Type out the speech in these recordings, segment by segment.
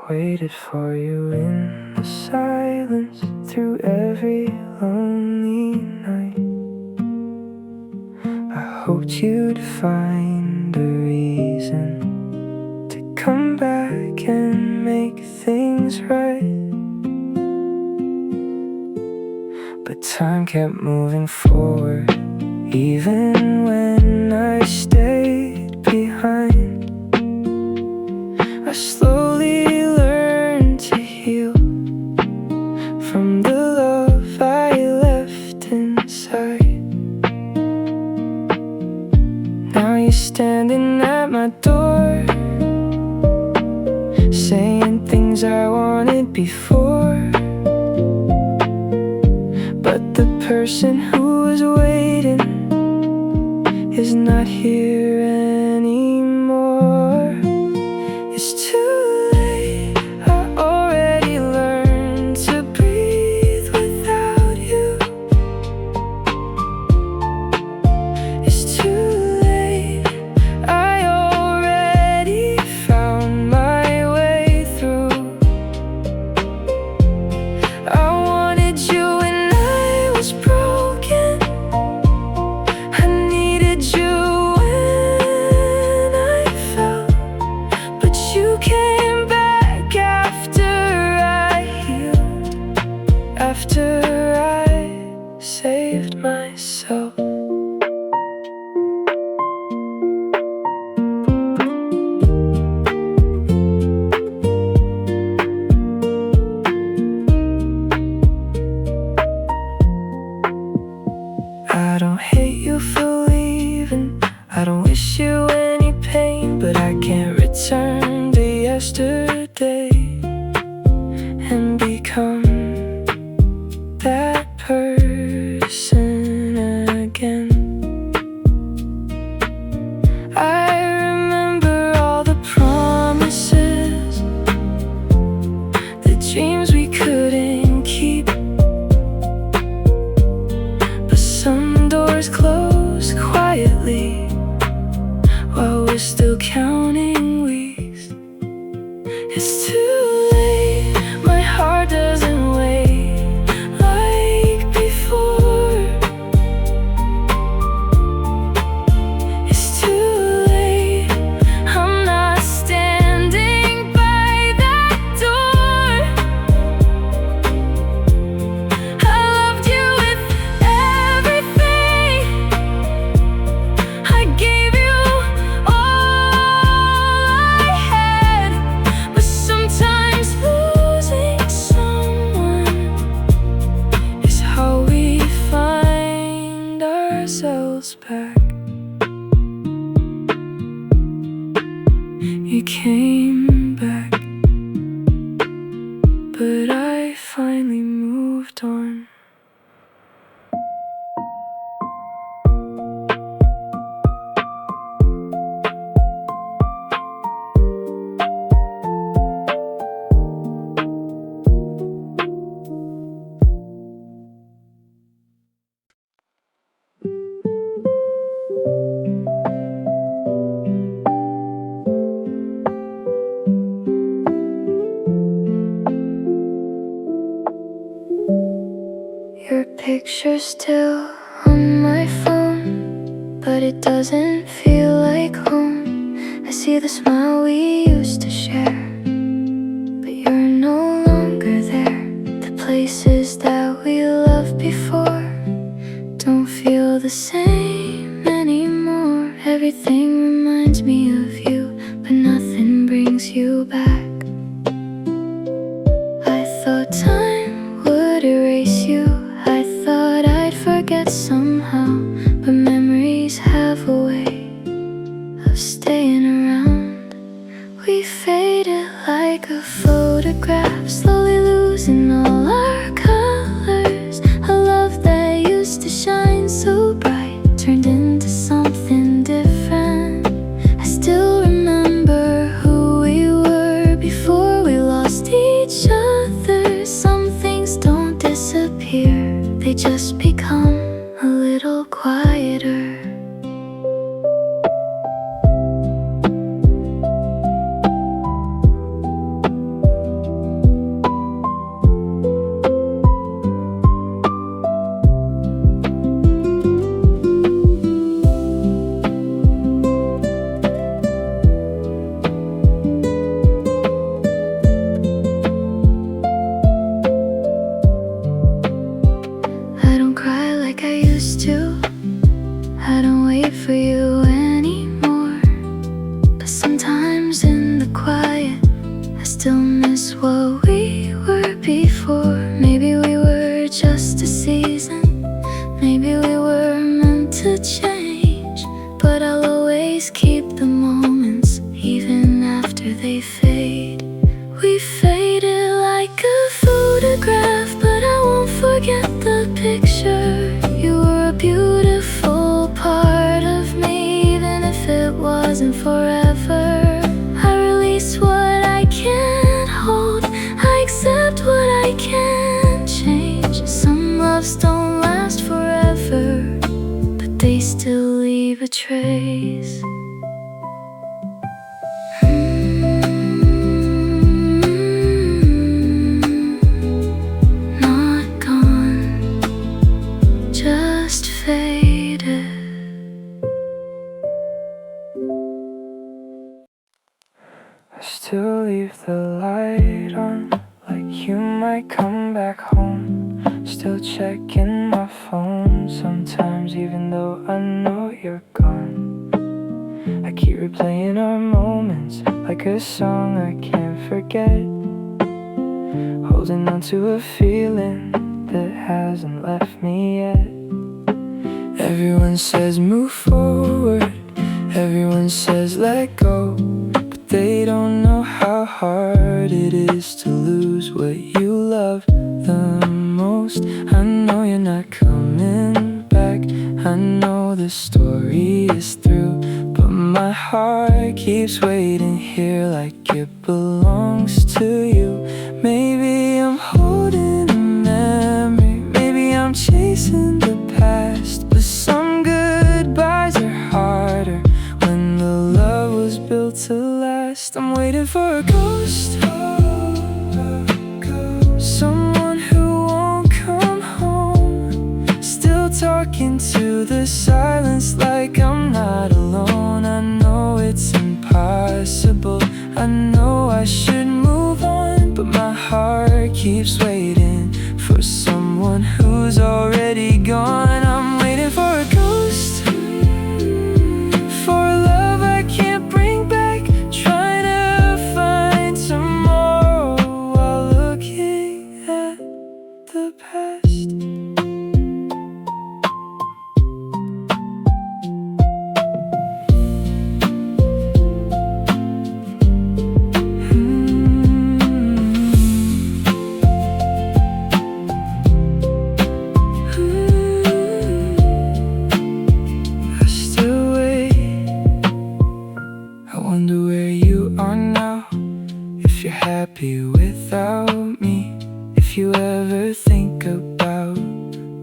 waited for you in the silence through every lonely night. I hoped you'd find a reason to come back and make things right. But time kept moving forward, even when I stayed behind. I slowly learned to heal from the love I left inside. Now you're standing at my door, saying things I wanted before. But the person who was waiting is not here anymore. It's too late, I already learned to breathe without you. It's too late, I already found my way through. I wanted you when I was broken, I needed you when I fell. But you came back after I healed, after I saved myself. I don't hate you for leaving, I don't wish you any pain, but I can't return to yesterday and become that person again. I remember all the promises, the dreams we couldn't keep. But some doors close quietly while we're still counting weeks. It's too late, my heart doesn't wait like before. It's too late, I'm not standing by that door. I loved you with everything, I gave you all I had. But sometimes losing someone is how we find ourselves back. You came back, but I finally moved on. Your picture's still on my phone, but it doesn't feel like home. I see the smile we used to share, but you're no longer there. The places that we loved before don't feel the same anymore. Everything reminds me of you, but nothing brings you back. I thought time would erase you, I thought I'd forget somehow, but memories have a way of staying around. We faded like a photograph, slowly losing all our colors. A love that used to shine so bright turned into something different. I still remember who we were before we lost each other. Some things don't disappear, they just become a little quieter. what we were before. Maybe we were just a season, maybe we were meant to change. But I'll always keep the moments, even after they fade. We faded like a photograph, but I won't forget the picture. You were a beautiful part of me, even if it wasn't forever. I release what I can't hold, I accept what I can't change. Some loves don't last forever, but they still leave a trace. Not gone, just faded. I still leave the light on, like you might come back home. Still checking my phone sometimes, even though I know you're gone. I keep replaying our moments like a song I can't forget, holding on to a feeling that hasn't left me yet. Everyone says move forward, everyone says let go, but they don't know how hard it is to lose what you love the most. I know you're not coming back, I know the story is through, but my heart keeps waiting here like it belongs to you. Maybe I'm holding a memory, maybe I'm chasing the past, but some goodbyes are harder when the love was built to last. I'm waiting for a ghost, someone who won't come home, still talking to the silence like I'm not alone. I know it's impossible, I know I should move on, but my heart keeps waiting for someone who's already gone. I'm waiting for a ghost, for a love I can't bring back, trying to find tomorrow while looking at the past. I still wait, I wonder where you are now, if you're happy without me, if you ever think about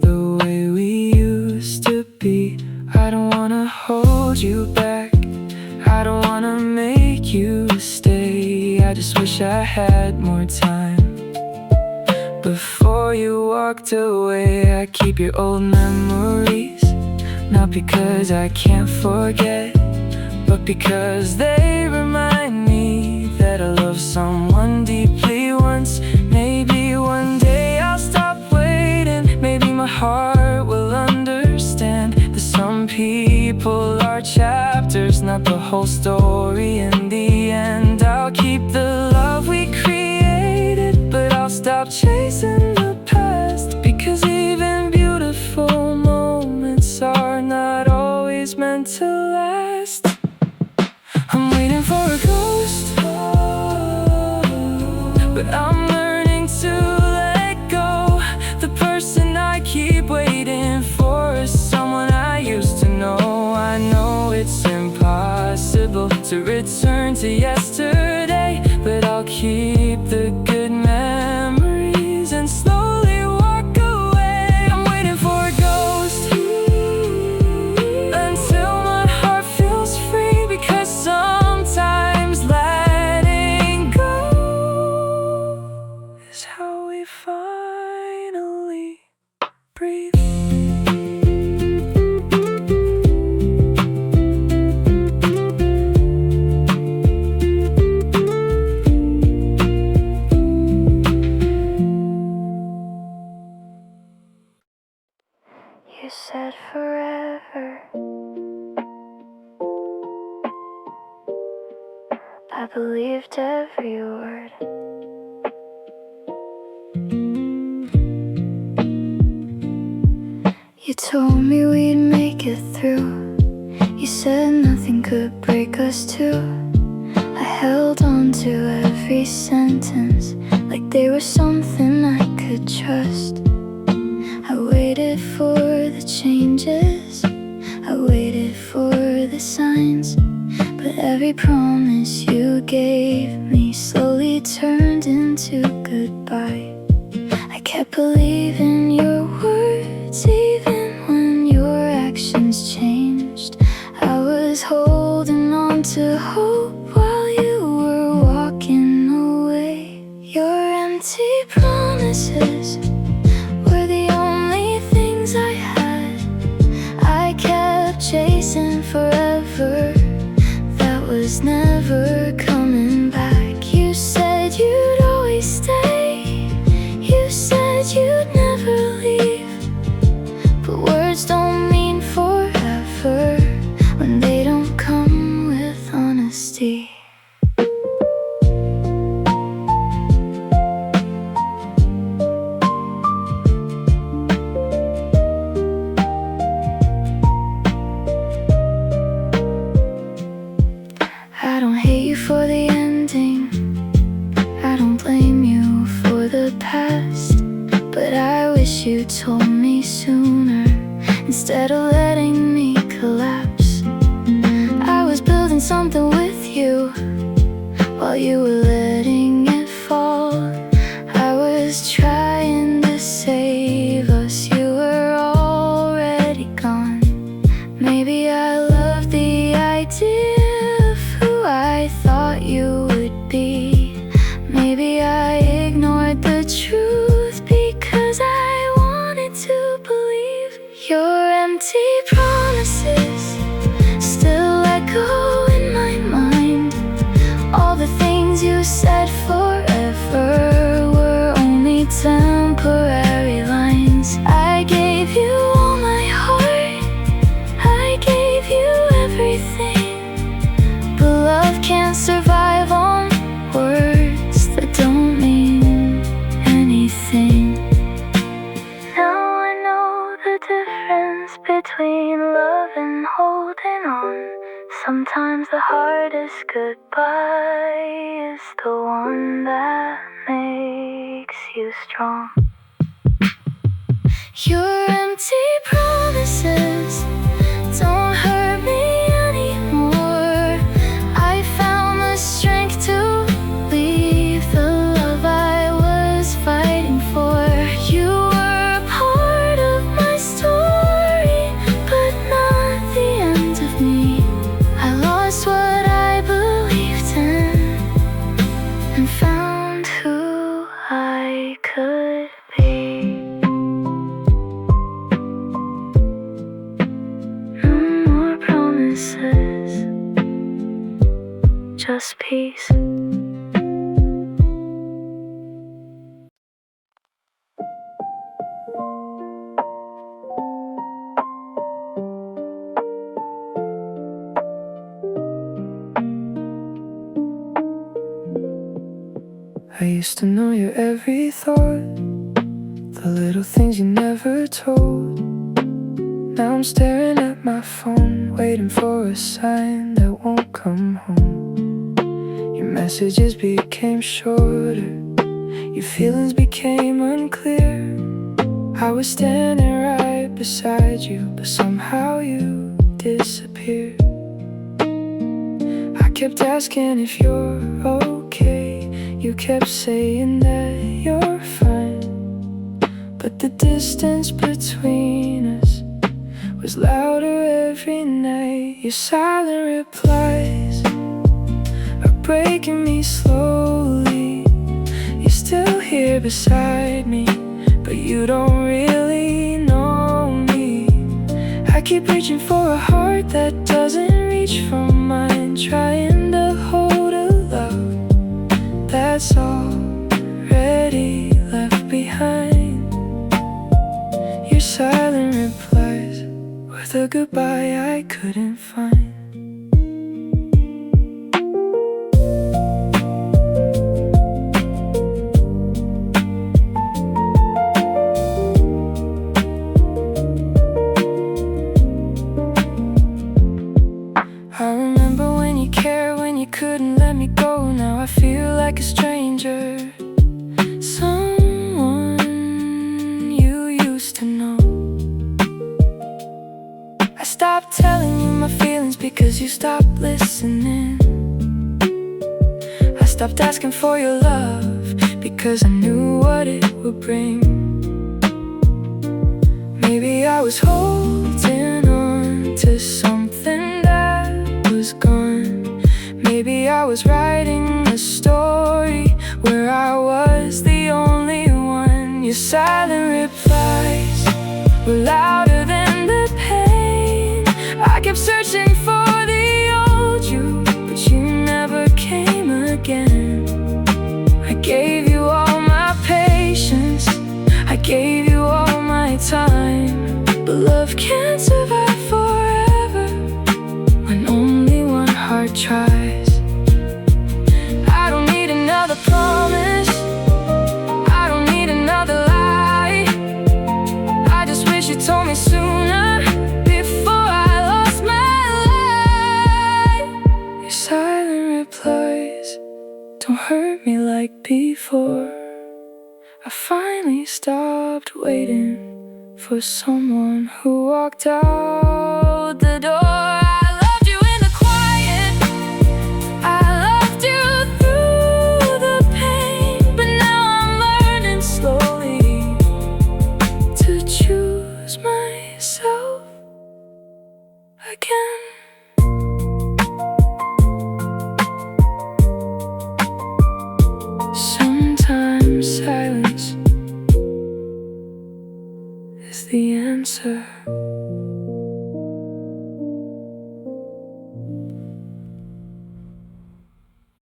the way we used to be. I don't wanna hold you back, I don't wanna make you stay, I just wish I had more time. Before you walked away, I keep your old memories, not because I can't forget, but because they remind me that I loved someone deeply once. Maybe one day I'll stop waiting, maybe my heart will understand that some people are chapters, not the whole story. In the end, I'll keep the love we created, but I'll stop chasing the past, because even beautiful moments are not always meant to last. I'm waiting for a ghost, but I'm learning to let go. The person I keep waiting for is someone I used to know. I know it's impossible to return to yesterday, but I'll keep the good memories and slowly walk away. I'm waiting for a ghost until my heart feels free, because sometimes letting go is how we finally breathe. You said forever, I believed every word. You told me we'd make it through. You said nothing could break us two. I held on to every sentence like they were something I could trust. I waited for the changes, I waited for the signs, but every promise you gave me slowly turned into goodbye. I kept believing your words even when your actions changed. I was holding on to hope while you were walking away. Your empty promises were the only things I had. I kept chasing forever, that was never coming back. You said you'd always stay, you said you'd never leave, but words don't mean forever when they don't come with honesty. I don't hate you for the ending, I don't blame you for the past, but I wish you told me sooner instead of letting me collapse. I was building something with you while you were letting it fall. I was trying to save us, you were already gone. Maybe I loved the idea of who I thought you would be. Maybe I ignored the truth because I wanted to believe. Your empty promises still echo in my mind. All the things you said forever were only temporary lines. I gave you all my heart, I gave you everything, but love can't survive on words that don't mean anything. Now I know the difference between love and holding on. Sometimes the hardest goodbye is the one that makes you strong. Your empty promises don't hurt me anymore. I found the strength to leave the love I was fighting for. You were a part of my story, but not the end of me. I lost what I believed in and found who I could be. No more promises, just peace. I used to know your every thought, the little things you never told. Now I'm staring at my phone, waiting for a sign that won't come home. Your messages became shorter, your feelings became unclear. I was standing right beside you, but somehow you disappeared. I kept asking if you're okay, you kept saying that you're fine, but the distance between us was louder every night. Your silent replies are breaking me slowly. You're still here beside me, but you don't really know me. I keep reaching for a heart that doesn't reach for mine, trying to hold a love that's already left behind. Your silent replies were the goodbye I couldn't find. like a stranger, someone you used to know. I stopped telling you my feelings because you stopped listening. I stopped asking for your love because I knew what it would bring. Maybe I was holding on to something that was gone. Maybe I was writing a story where I was the only one. Your silent replies were louder than the pain. I kept searching for the old you, but you never came again. I gave you all my patience, I gave you all my time, but love can't survive forever when only one heart tries. I don't need another promise, I don't need another lie. I just wish you told me sooner before I lost my life. Your silent replies don't hurt me like before. I finally stopped waiting for someone who walked out the door. I loved you in the quiet, I loved you through the pain, but now I'm learning slowly to choose myself again. Sometimes silence is the answer.